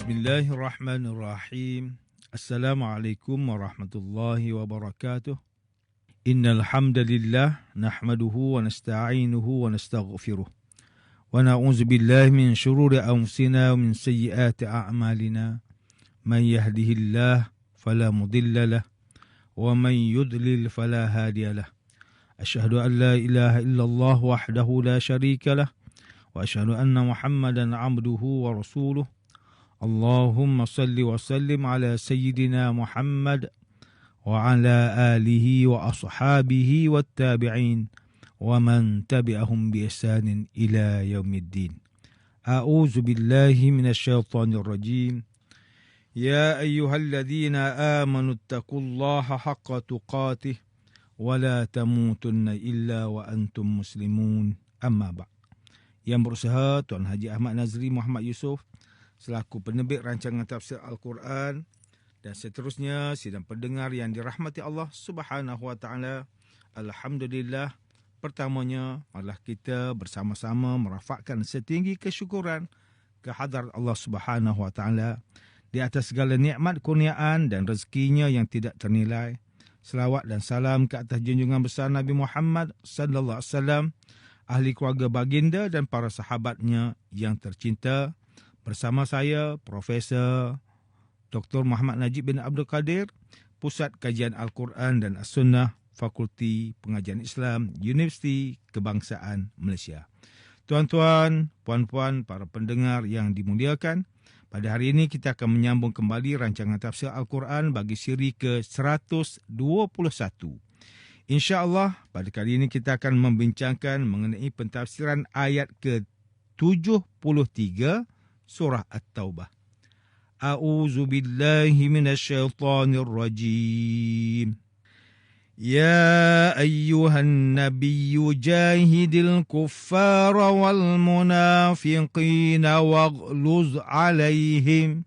Bismillahirrahmanirrahim. Assalamualaikum warahmatullahi wabarakatuh. Innal hamdalillah nahmaduhu wa nasta'inuhu wa nastaghfiruh. Wa na'udzu billahi min shururi anfusina wa min sayyiati a'malina. Man yahdihillahu fala mudilla lahu wa man yudlil fala hadiya lahu. Asyhadu an la ilaha illallah wahdahu la syarika lahu wa asyhadu anna Muhammadan 'abduhu wa rasuluh. Allahumma salli wa sallim ala sayyidina Muhammad wa ala alihi wa ashabihi wa tabi'in wa man tabi'ahum bi ihsanin ila yaumiddin. A'udzu billahi minasy syaithanir rajim. Ya ayyuhalladzina amanu taqullaha haqqa tuqatih wa la tamutunna illa wa antum muslimun. Amma ba'. Yang berusaha Tuan Haji Ahmad Nazri Muhammad Yusof selaku penerbit rancangan tafsir Al-Quran dan seterusnya sidang pendengar yang dirahmati Allah Subhanahu wa taala. Alhamdulillah, pertamanya marilah kita bersama-sama merafakkan setinggi kesyukuran kehadrat Allah Subhanahu wa taala di atas segala nikmat kurniaan dan rezekinya yang tidak ternilai. Selawat dan salam ke atas junjungan besar Nabi Muhammad sallallahu alaihi wasallam, ahli keluarga baginda dan para sahabatnya yang tercinta. Bersama saya, Profesor Dr. Muhammad Najib bin Abdul Qadir, Pusat Kajian Al-Quran dan As-Sunnah, Fakulti Pengajian Islam, Universiti Kebangsaan Malaysia. Tuan-tuan, puan-puan, para pendengar yang dimuliakan, pada hari ini kita akan menyambung kembali rancangan tafsir Al-Quran bagi siri ke-121. InsyaAllah, pada kali ini kita akan membincangkan mengenai pentafsiran ayat ke-73 Surah At-Taubah. A'udzu billahi minasyaitonir rajim. Ya ayyuhan nabiyyu jahidil kuffara wal munafiqina waghluz 'alaihim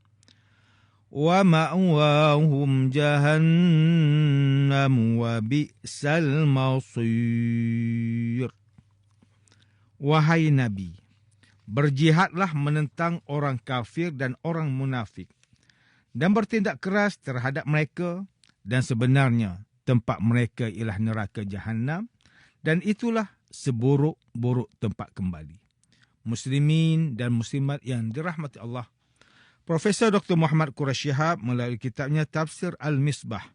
wa ma'wahum jahannam wa bi'sal masir. Wahai Nabi, berjihadlah menentang orang kafir dan orang munafik dan bertindak keras terhadap mereka, dan sebenarnya tempat mereka ialah neraka Jahannam dan itulah seburuk-buruk tempat kembali. Muslimin dan muslimat yang dirahmati Allah, Profesor Dr. Muhammad Quraish Shihab melalui kitabnya Tafsir Al-Misbah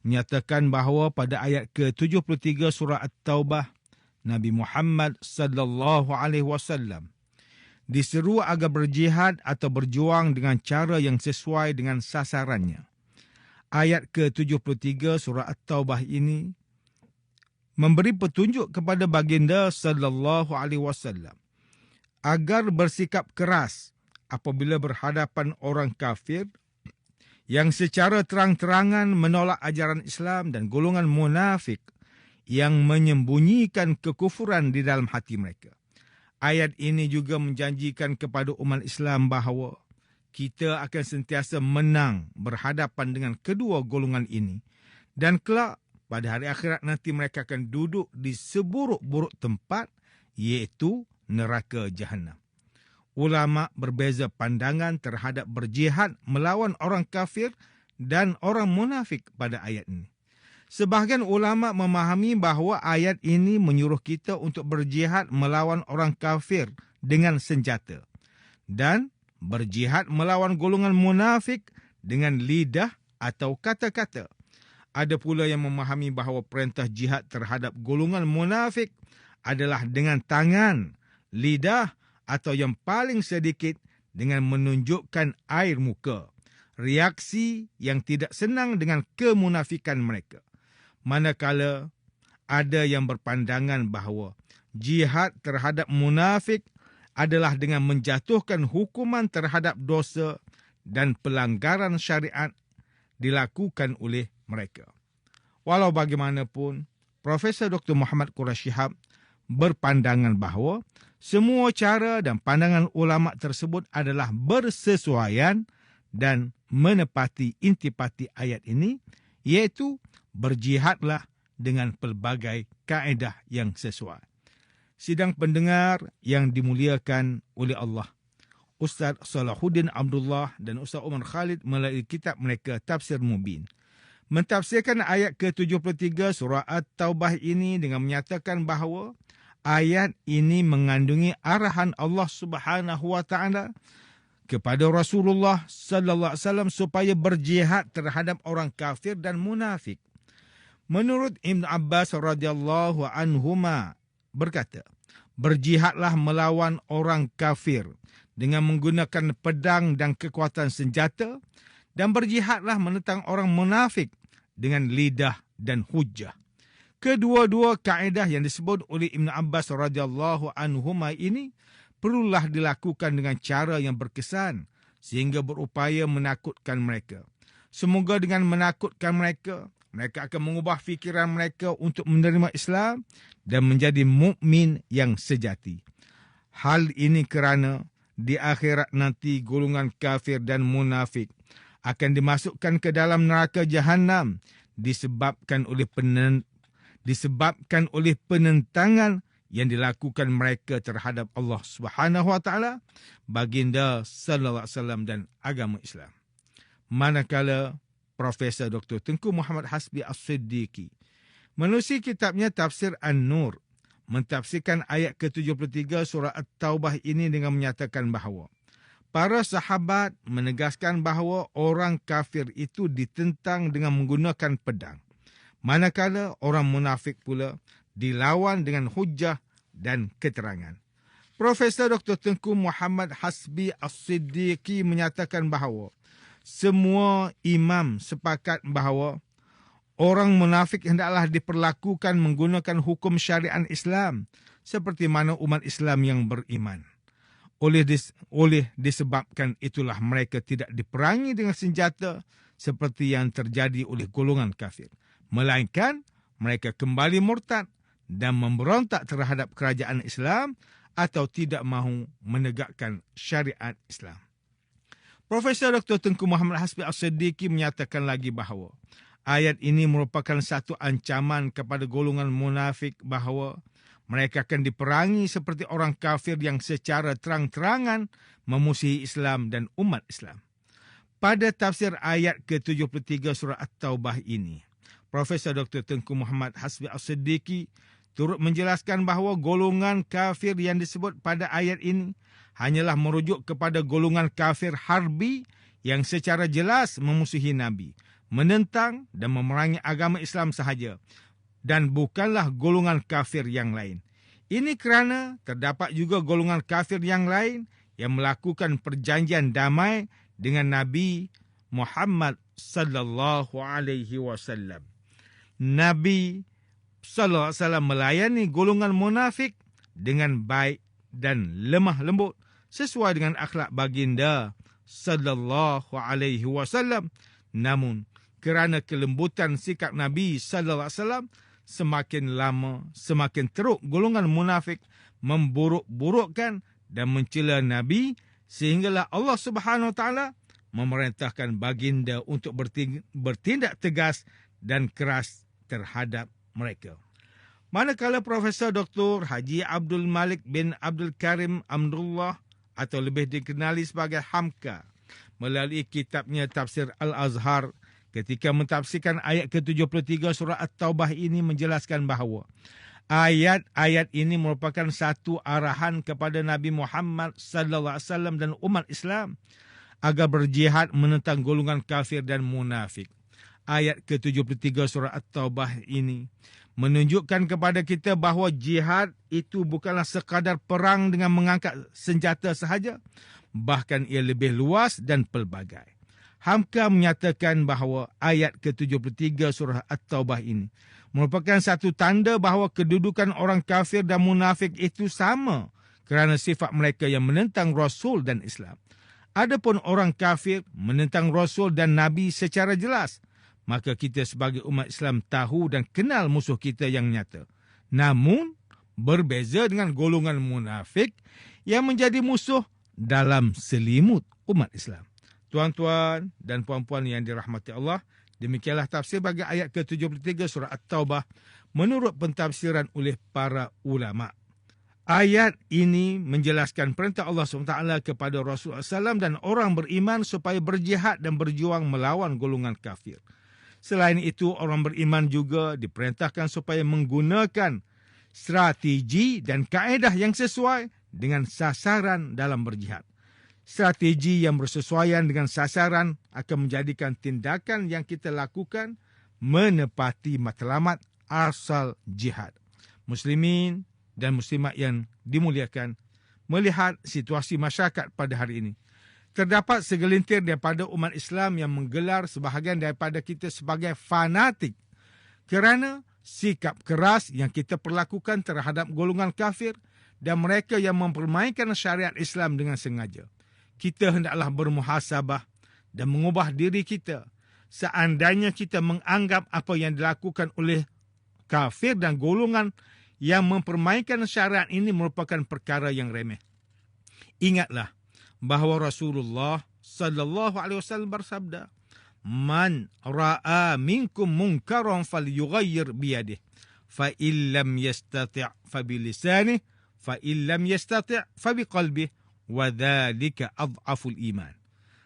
menyatakan bahawa pada ayat ke-73 surah At-Taubah, Nabi Muhammad sallallahu alaihi wasallam diseru agar berjihad atau berjuang dengan cara yang sesuai dengan sasarannya. Ayat ke-73 surah At-Taubah ini memberi petunjuk kepada baginda sallallahu alaihi wasallam agar bersikap keras apabila berhadapan orang kafir yang secara terang-terangan menolak ajaran Islam dan golongan munafik yang menyembunyikan kekufuran di dalam hati mereka. Ayat ini juga menjanjikan kepada umat Islam bahawa kita akan sentiasa menang berhadapan dengan kedua golongan ini. Dan kelak pada hari akhirat nanti mereka akan duduk di seburuk-buruk tempat, iaitu neraka Jahannam. Ulama berbeza pandangan terhadap berjihad melawan orang kafir dan orang munafik pada ayat ini. Sebahagian ulama memahami bahawa ayat ini menyuruh kita untuk berjihad melawan orang kafir dengan senjata dan berjihad melawan golongan munafik dengan lidah atau kata-kata. Ada pula yang memahami bahawa perintah jihad terhadap golongan munafik adalah dengan tangan, lidah atau yang paling sedikit dengan menunjukkan air muka, reaksi yang tidak senang dengan kemunafikan mereka. Manakala ada yang berpandangan bahawa jihad terhadap munafik adalah dengan menjatuhkan hukuman terhadap dosa dan pelanggaran syariat dilakukan oleh mereka. Walau bagaimanapun, Profesor Dr. Muhammad Quraish Shihab berpandangan bahawa semua cara dan pandangan ulama tersebut adalah bersesuaian dan menepati intipati ayat ini, iaitu berjihadlah dengan pelbagai kaedah yang sesuai. Sidang pendengar yang dimuliakan oleh Allah, Ustaz Salahuddin Abdullah dan Ustaz Umar Khalid melalui kitab mereka Tafsir Mubin. Mentafsirkan ayat ke-73 surah At-Taubah ini dengan menyatakan bahawa ayat ini mengandungi arahan Allah Subhanahu wa taala kepada Rasulullah sallallahu alaihi wasallam supaya berjihad terhadap orang kafir dan munafik. Menurut Ibn Abbas radhiyallahu anhuma berkata, berjihadlah melawan orang kafir dengan menggunakan pedang dan kekuatan senjata, dan berjihadlah menentang orang munafik dengan lidah dan hujah. Kedua-dua kaedah yang disebut oleh Ibn Abbas radhiyallahu anhuma ini perlulah dilakukan dengan cara yang berkesan sehingga berupaya menakutkan mereka. Semoga dengan menakutkan mereka, mereka akan mengubah fikiran mereka untuk menerima Islam dan menjadi mukmin yang sejati. Hal ini kerana di akhirat nanti golongan kafir dan munafik akan dimasukkan ke dalam neraka Jahannam disebabkan oleh penentangan yang dilakukan mereka terhadap Allah Subhanahu wa taala, baginda sallallahu alaihi wasallam dan agama Islam. Manakala Profesor Dr. Tengku Muhammad Hasbi As-Siddiqi menerusi kitabnya Tafsir An-Nur mentafsirkan ayat ke-73 surah At-Taubah ini dengan menyatakan bahawa para sahabat menegaskan bahawa orang kafir itu ditentang dengan menggunakan pedang, manakala orang munafik pula dilawan dengan hujah dan keterangan. Profesor Dr. Tengku Muhammad Hasbi As-Siddiqi menyatakan bahawa semua imam sepakat bahawa orang munafik hendaklah diperlakukan menggunakan hukum syariat Islam seperti mana umat Islam yang beriman. Oleh disebabkan itulah mereka tidak diperangi dengan senjata seperti yang terjadi oleh golongan kafir, melainkan mereka kembali murtad dan memberontak terhadap kerajaan Islam atau tidak mahu menegakkan syariat Islam. Profesor Dr. Tengku Muhammad Hasbi As-Siddiqi menyatakan lagi bahawa ayat ini merupakan satu ancaman kepada golongan munafik bahawa mereka akan diperangi seperti orang kafir yang secara terang-terangan memusuhi Islam dan umat Islam. Pada tafsir ayat ke-73 surah At-Taubah ini, Profesor Dr. Tengku Muhammad Hasbi As-Siddiqi turut menjelaskan bahawa golongan kafir yang disebut pada ayat ini hanyalah merujuk kepada golongan kafir harbi yang secara jelas memusuhi Nabi, menentang dan memerangi agama Islam sahaja, dan bukanlah golongan kafir yang lain. Ini kerana terdapat juga golongan kafir yang lain yang melakukan perjanjian damai dengan Nabi Muhammad sallallahu alaihi wasallam. Nabi sallallahu alaihi wasallam melayani golongan munafik dengan baik dan lemah lembut sesuai dengan akhlak baginda sallallahu alaihi wasallam. Namun kerana kelembutan sikap Nabi sallallahu alaihi wasallam, semakin lama semakin teruk golongan munafik memburuk-burukkan dan mencela Nabi, sehinggalah Allah Subhanahu wa taala memerintahkan baginda untuk bertindak tegas dan keras terhadap mereka. Manakala Profesor Dr. Haji Abdul Malik bin Abdul Karim Amdullah atau lebih dikenali sebagai Hamka melalui kitabnya Tafsir Al-Azhar ketika mentafsirkan ayat ke-73 surah At-Taubah ini menjelaskan bahawa ayat-ayat ini merupakan satu arahan kepada Nabi Muhammad sallallahu alaihi wasallam dan umat Islam agar berjihad menentang golongan kafir dan munafik. Ayat ke-73 surah At-Taubah ini menunjukkan kepada kita bahawa jihad itu bukanlah sekadar perang dengan mengangkat senjata sahaja, bahkan ia lebih luas dan pelbagai. Hamka menyatakan bahawa ayat ke-73 surah At-Taubah ini merupakan satu tanda bahawa kedudukan orang kafir dan munafik itu sama kerana sifat mereka yang menentang Rasul dan Islam. Adapun orang kafir menentang Rasul dan Nabi secara jelas, maka kita sebagai umat Islam tahu dan kenal musuh kita yang nyata. Namun, berbeza dengan golongan munafik yang menjadi musuh dalam selimut umat Islam. Tuan-tuan dan puan-puan yang dirahmati Allah, demikianlah tafsir bagi ayat ke-73 surah At-Taubah menurut pentafsiran oleh para ulama. Ayat ini menjelaskan perintah Allah SWT kepada Rasulullah SAW dan orang beriman supaya berjihad dan berjuang melawan golongan kafir. Selain itu, orang beriman juga diperintahkan supaya menggunakan strategi dan kaedah yang sesuai dengan sasaran dalam berjihad. Strategi yang bersesuaian dengan sasaran akan menjadikan tindakan yang kita lakukan menepati matlamat asal jihad. Muslimin dan muslimat yang dimuliakan, melihat situasi masyarakat pada hari ini, terdapat segelintir daripada umat Islam yang menggelar sebahagian daripada kita sebagai fanatik kerana sikap keras yang kita perlakukan terhadap golongan kafir dan mereka yang mempermainkan syariat Islam dengan sengaja. Kita hendaklah bermuhasabah dan mengubah diri kita seandainya kita menganggap apa yang dilakukan oleh kafir dan golongan yang mempermainkan syariat ini merupakan perkara yang remeh. Ingatlah bahawa Rasulullah sallallahu alaihi wasallam bersabda, "Man ra'a minkum munkaran falyughayyir biyadihi, fa illam yastati' fa bilisanihi, fa illam yastati' fa biqalbihi, wa dzalika adhaful iman."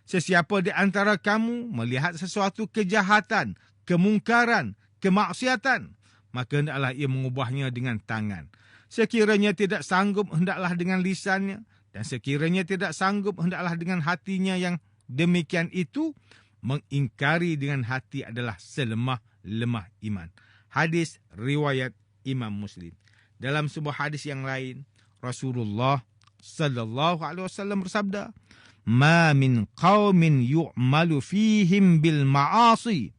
Sesiapa di antara kamu melihat sesuatu kejahatan, kemungkaran, kemaksiatan, maka hendaklah ia mengubahnya dengan tangan. Sekiranya tidak sanggup, hendaklah dengan lisannya. Dan sekiranya tidak sanggup, hendaklah dengan hatinya. Yang demikian itu, mengingkari dengan hati adalah selemah-lemah iman. Hadis riwayat Imam Muslim. Dalam sebuah hadis yang lain, Rasulullah sallallahu alaihi wasallam bersabda, "Ma min qaumin yu'malu fihim bil ma'asi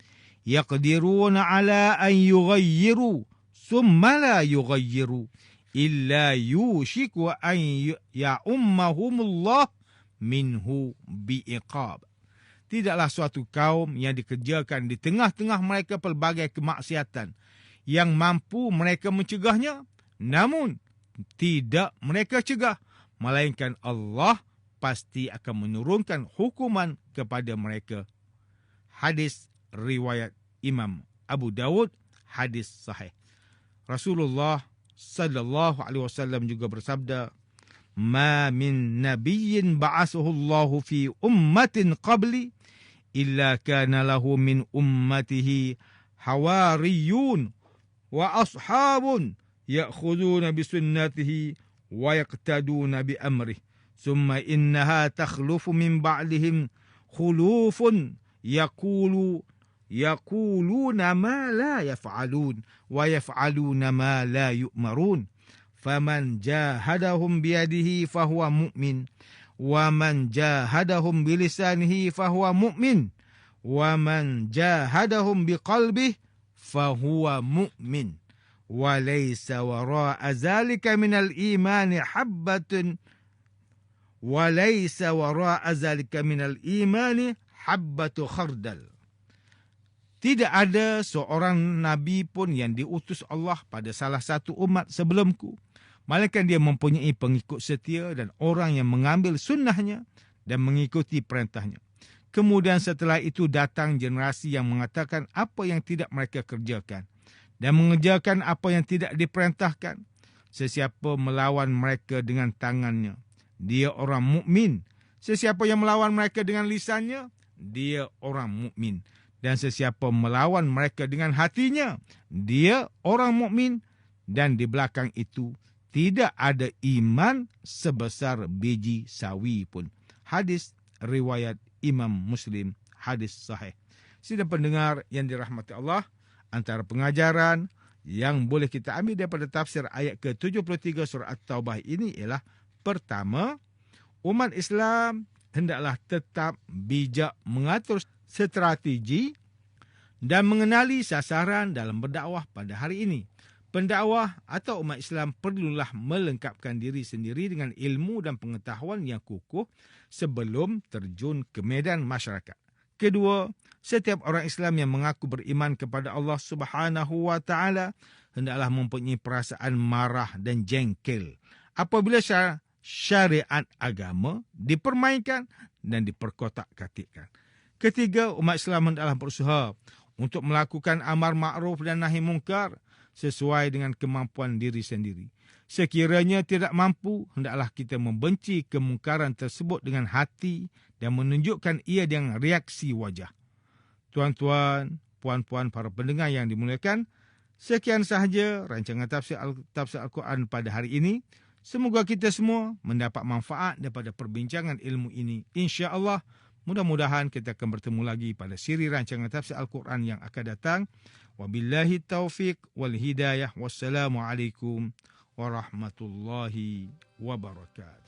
yaqdiruna ala an yughayyiru thumma la yughayyiru illa yushiku an ya'ummahumullah minhu bi'iqab." Tidaklah suatu kaum yang dikerjakan di tengah-tengah mereka pelbagai kemaksiatan yang mampu mereka mencegahnya, namun tidak mereka cegah, melainkan Allah pasti akan menurunkan hukuman kepada mereka. Hadis riwayat Imam Abu Dawud, hadis sahih. Rasulullah sallallahu alaihi wasallam juga bersabda, "Ma min nabiyyin ba'athahu Allah fi ummatin qabli illa kana lahu min ummatihi hawariyun wa ashabun ya'khuduna bi sunnatihi wa yaqtaduna bi amrihi. Summa innaha takhlufu min ba'dihim khulufun yaquluna ma la yaf'alun wa yaf'aluna ma la yu'marun. Faman jahadahum biyadihi fahuwa mu'min, wa man jahadahum bilisanihi fahuwa mu'min, wa man jahadahum biqalbihi fahuwa mu'min. Wa laysa wara'a zalika minal imani habbatun walaysa wara'a zalika minal imani habbatu khardal." Tidak ada seorang nabi pun yang diutus Allah pada salah satu umat sebelumku, melainkan dia mempunyai pengikut setia dan orang yang mengambil sunnahnya dan mengikuti perintahnya. Kemudian setelah itu datang generasi yang mengatakan apa yang tidak mereka kerjakan dan mengerjakan apa yang tidak diperintahkan. Sesiapa melawan mereka dengan tangannya, dia orang mukmin. Sesiapa yang melawan mereka dengan lisannya, dia orang mukmin. Dan sesiapa melawan mereka dengan hatinya, dia orang mukmin. Dan di belakang itu tidak ada iman sebesar biji sawi pun. Hadis riwayat Imam Muslim, hadis sahih. Sidang pendengar yang dirahmati Allah, antara pengajaran yang boleh kita ambil daripada tafsir ayat ke-73 surah At-Taubah ini ialah, pertama, umat Islam hendaklah tetap bijak mengatur strategi dan mengenali sasaran dalam berdakwah pada hari ini. Pendakwah atau umat Islam perlulah melengkapkan diri sendiri dengan ilmu dan pengetahuan yang kukuh sebelum terjun ke medan masyarakat. Kedua, setiap orang Islam yang mengaku beriman kepada Allah Subhanahu wa taala hendaklah mempunyai perasaan marah dan jengkel apabila syariat agama dipermainkan dan diperkotak-katikkan. Ketiga, umat Islam hendaklah berusaha untuk melakukan amar ma'ruf dan nahi mungkar sesuai dengan kemampuan diri sendiri. Sekiranya tidak mampu, hendaklah kita membenci kemungkaran tersebut dengan hati dan menunjukkan ia dengan reaksi wajah. Tuan-tuan, puan-puan para pendengar yang dimuliakan, sekian sahaja rancangan tafsir Al-Quran pada hari ini. Semoga kita semua mendapat manfaat daripada perbincangan ilmu ini. InsyaAllah, mudah-mudahan kita akan bertemu lagi pada siri rancangan tafsir Al-Quran yang akan datang. Wabillahi taufiq wal hidayah. Wassalamualaikum warahmatullahi wabarakatuh.